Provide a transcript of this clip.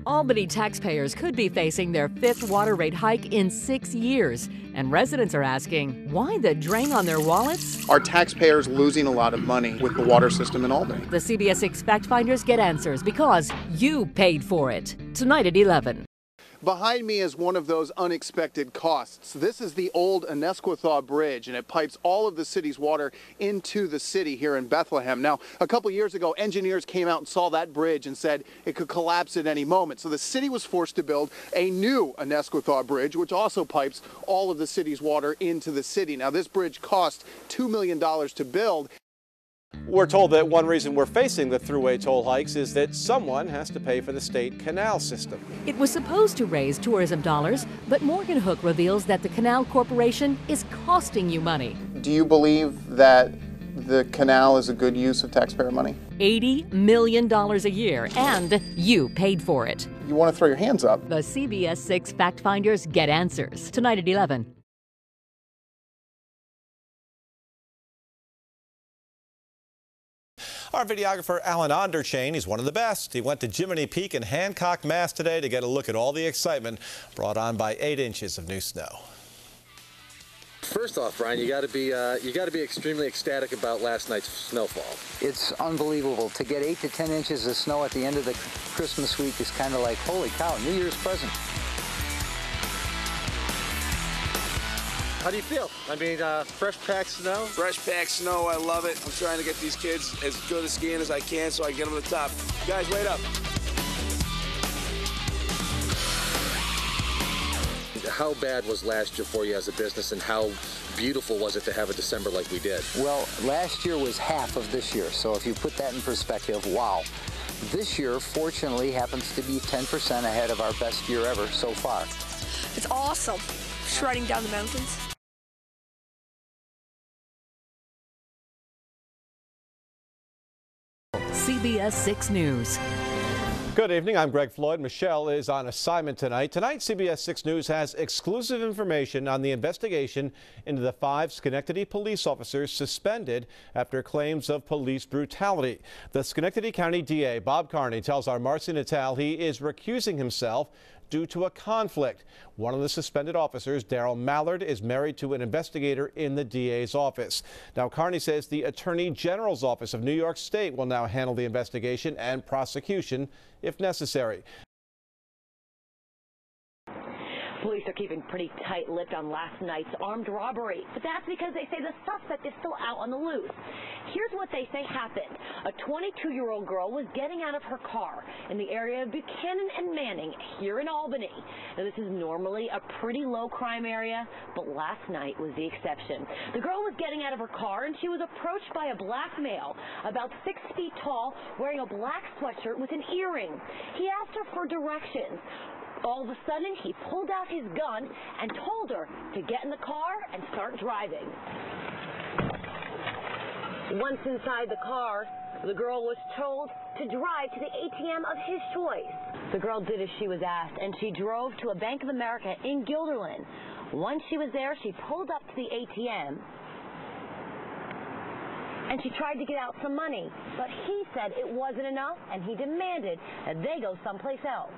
Albany taxpayers could be facing their fifth water rate hike in 6 years. And residents are asking, why the drain on their wallets? Are taxpayers losing a lot of money with the water system in Albany? The CBS 6 Fact Finders get answers because you paid for it. Tonight at 11. Behind me is one of those unexpected costs. This is the old Anesquithaw Bridge, and it pipes all of the city's water into the city here in Bethlehem. Now, a couple years ago, engineers came out and saw that bridge and said it could collapse at any moment. So the city was forced to build a new Anesquithaw Bridge, which also pipes all of the city's water into the city. Now, this bridge cost $2 million to build. We're told that one reason we're facing the thruway toll hikes is that someone has to pay for the state canal system. It was supposed to raise tourism dollars, but Morgan Hook reveals that the Canal Corporation is costing you money. Do you believe that the canal is a good use of taxpayer money? $80 million a year, and you paid for it. You want to throw your hands up. The CBS 6 Fact Finders get answers. Tonight at 11. Our videographer, Alan Onderchain, he's one of the best. He went to Jiminy Peak in Hancock, Mass. today to get a look at all the excitement brought on by 8 inches of new snow. First off, Brian, you got to be extremely ecstatic about last night's snowfall. It's unbelievable. To get 8 to 10 inches of snow at the end of the Christmas week is kind of like, holy cow, New Year's present. How do you feel? I mean, fresh packed snow? Fresh packed snow, I love it. I'm trying to get these kids as good at skiing as I can so I can get them to the top. Guys, wait up. How bad was last year for you as a business, and how beautiful was it to have a December like we did? Well, last year was half of this year, so if you put that in perspective, wow. This year, fortunately, happens to be 10% ahead of our best year ever so far. It's awesome, shredding down the mountains. CBS 6 News. Good evening. I'm Greg Floyd. Michelle is on assignment tonight. Tonight, CBS 6 News has exclusive information on the investigation into the 5 Schenectady police officers suspended after claims of police brutality. The Schenectady County DA, Bob Carney, tells our Marcy Natal he is recusing himself due to a conflict. One of the suspended officers, Daryl Mallard, is married to an investigator in the DA's office. Now, Carney says the Attorney General's office of New York State will now handle the investigation and prosecution if necessary. Police are keeping pretty tight-lipped on last night's armed robbery, but that's because they say the suspect is still out on the loose. Here's what they say happened. A 22-year-old girl was getting out of her car in the area of Buchanan and Manning here in Albany. Now, this is normally a pretty low-crime area, but last night was the exception. The girl was getting out of her car, and she was approached by a black male, about 6 feet tall, wearing a black sweatshirt with an earring. He asked her for directions. All of a sudden, he pulled out his gun and told her to get in the car and start driving. Once inside the car, the girl was told to drive to the ATM of his choice. The girl did as she was asked, and she drove to a Bank of America in Guilderland. Once she was there, she pulled up to the ATM, and she tried to get out some money. But he said it wasn't enough, and he demanded that they go someplace else.